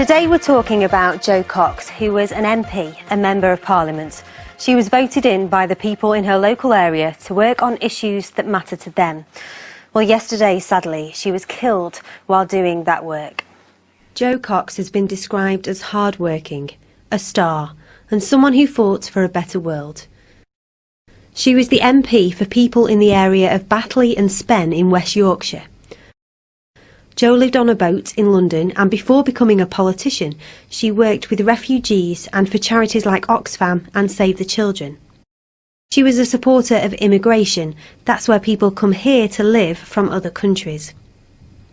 Today we're talking about Jo Cox, who was an MP, a Member of Parliament. She was voted in by the people in her local area to work on issues that matter to them. Well, yesterday, sadly, she was killed while doing that work. Jo Cox has been described as hard-working, a star, and someone who fought for a better world. She was the MP for people in the area of Batley and Spen in West Yorkshire. Jo lived on a boat in London, and before becoming a politician, she worked with refugees and for charities like Oxfam and Save the Children. She was a supporter of immigration. That's where people come here to live from other countries.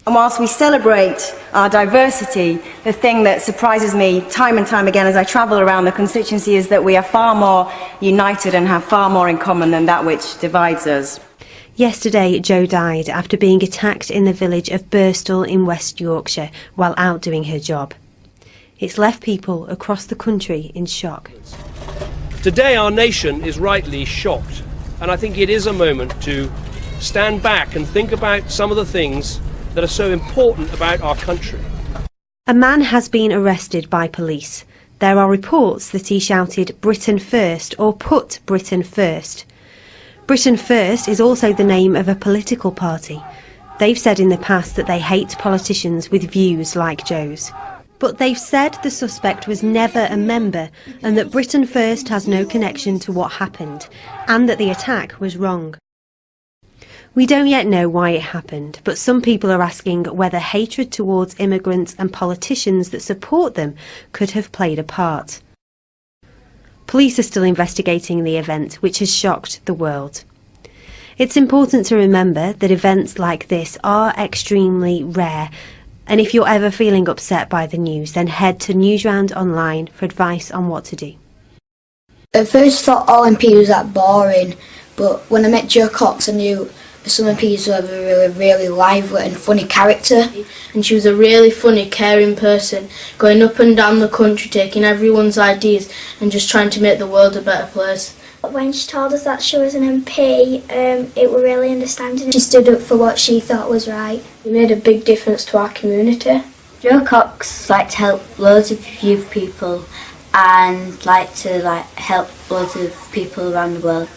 And whilst we celebrate our diversity, the thing that surprises me time and time again as I travel around the constituency is that we are far more united and have far more in common than that which divides us. Yesterday, Jo died after being attacked in the village of Birstall in West Yorkshire while out doing her job. It's left people across the country in shock. Today our nation is rightly shocked, and I think it is a moment to stand back and think about some of the things that are so important about our country. A man has been arrested by police. There are reports that he shouted "Britain first" or "Put Britain first." Britain First is also the name of a political party. They've said in the past that they hate politicians with views like Jo's. But they've said the suspect was never a member and that Britain First has no connection to what happened and that the attack was wrong. We don't yet know why it happened, but some people are asking whether hatred towards immigrants and politicians that support them could have played a part. Police are still investigating the event, which has shocked the world. It's important to remember that events like this are extremely rare, and if you're ever feeling upset by the news, then head to Newsround Online for advice on what to do. At first I thought all MPs was that boring, but when I met Jo Cox I knew some MPs were a really lively and funny character. And she was a really funny, caring person, going up and down the country, taking everyone's ideas and just trying to make the world a better place. When she told us that she was an MP, it was really understanding. She stood up for what she thought was right. It made a big difference to our community. Jo Cox liked to help loads of youth people and liked to help loads of people around the world.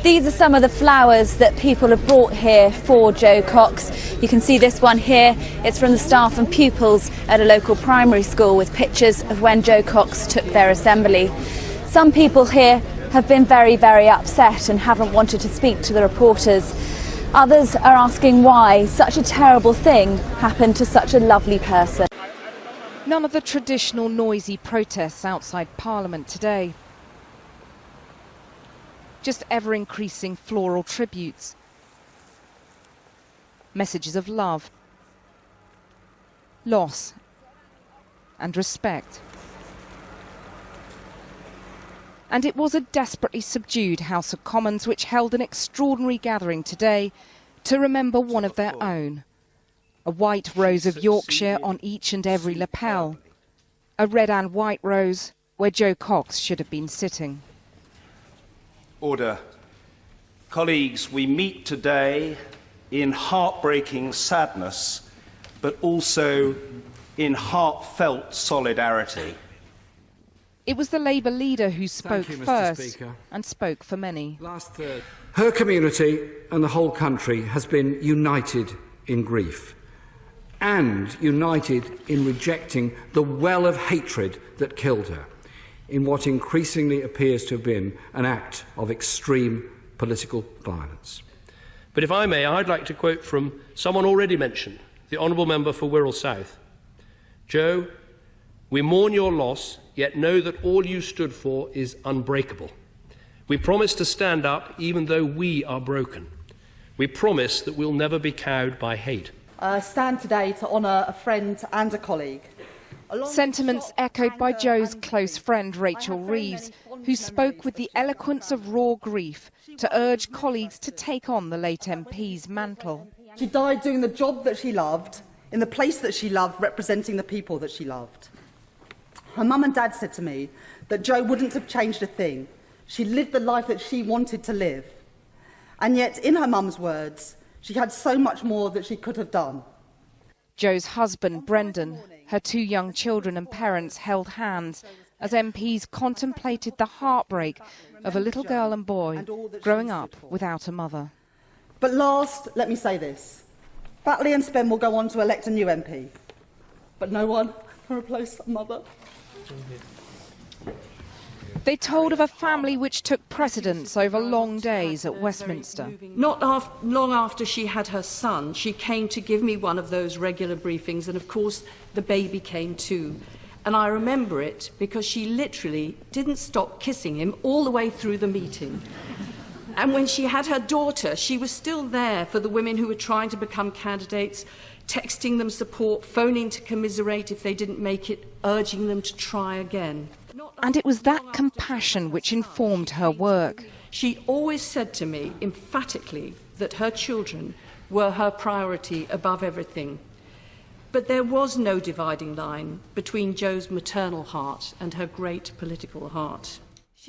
These are some of the flowers that people have brought here for Jo Cox. You can see this one here. It's from the staff and pupils at a local primary school with pictures of when Jo Cox took their assembly. Some people here have been very, very upset and haven't wanted to speak to the reporters. Others are asking why such a terrible thing happened to such a lovely person. None of the traditional noisy protests outside Parliament today. Just ever-increasing floral tributes. Messages of love, loss and respect. And it was a desperately subdued House of Commons which held an extraordinary gathering today to remember one of their own. A white rose of Yorkshire on each and every lapel. A red and white rose where Jo Cox should have been sitting. Order. Colleagues, we meet today in heartbreaking sadness, but also in heartfelt solidarity. It was the Labour leader who spoke first and spoke for many. Her community and the whole country has been united in grief and united in rejecting the well of hatred that killed her, in what increasingly appears to have been an act of extreme political violence. But if I may, I'd like to quote from someone already mentioned, the Honourable Member for Wirral South. Jo, we mourn your loss, yet know that all you stood for is unbreakable. We promise to stand up even though we are broken. We promise that we'll never be cowed by hate. I stand today to honour a friend and a colleague. Sentiments echoed by Jo's close friend Rachel Reeves, who spoke with the eloquence of raw grief to urge colleagues to take on the late MP's mantle. She died doing the job that she loved, in the place that she loved, representing the people that she loved. Her mum and dad said to me that Jo wouldn't have changed a thing. She lived the life that she wanted to live. And yet, in her mum's words, she had so much more that she could have done. Jo's husband, Brendan, Her 2 young children and parents held hands as MPs contemplated the heartbreak of a little girl and boy growing up without a mother. But last, let me say this. Batley and Spen will go on to elect a new MP, but no one can replace that mother. They told of a family which took precedence over long days at Westminster. Not long after she had her son, she came to give me one of those regular briefings, and of course the baby came too. And I remember it because she literally didn't stop kissing him all the way through the meeting. And when she had her daughter, she was still there for the women who were trying to become candidates, texting them support, phoning to commiserate if they didn't make it, urging them to try again. And it was that compassion which informed her work. She always said to me emphatically that her children were her priority above everything. But there was no dividing line between Jo's maternal heart and her great political heart.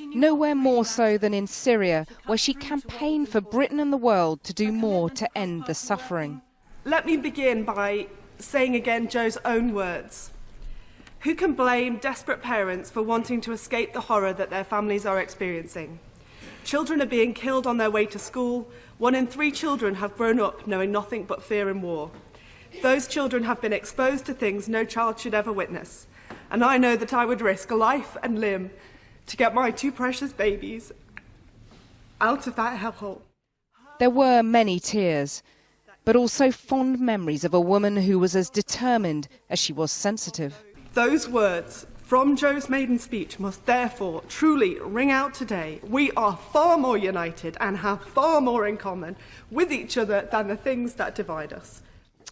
Nowhere more so than in Syria, where she campaigned for Britain and the world to do more to end the suffering. Let me begin by saying again Jo's own words. Who can blame desperate parents for wanting to escape the horror that their families are experiencing? Children are being killed on their way to school. 1 in 3 children have grown up knowing nothing but fear and war. Those children have been exposed to things no child should ever witness. And I know that I would risk life and limb to get my 2 precious babies out of that hellhole. There were many tears, but also fond memories of a woman who was as determined as she was sensitive. Those words from Jo's maiden speech must therefore truly ring out today. We are far more united and have far more in common with each other than the things that divide us.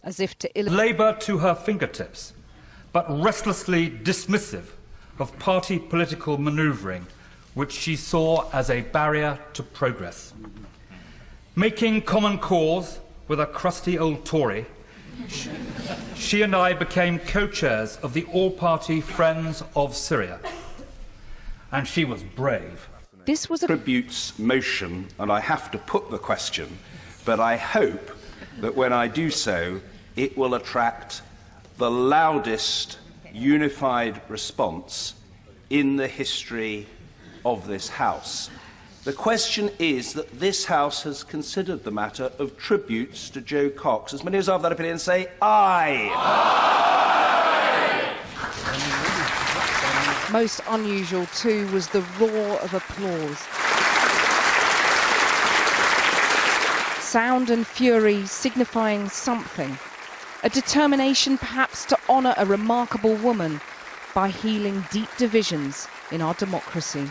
As if to Labour to her fingertips, but restlessly dismissive of party political manoeuvring, which she saw as a barrier to progress. Making common cause with a crusty old Tory, she and I became co-chairs of the all-party Friends of Syria. And she was brave. This was a tributes motion, and I have to put the question, but I hope that when I do so, it will attract the loudest unified response in the history of this House. The question is that this House has considered the matter of tributes to Jo Cox. As many as are of that opinion say aye. Aye. Most unusual too was the roar of applause. Sound and fury signifying something. A determination perhaps to honour a remarkable woman by healing deep divisions in our democracy.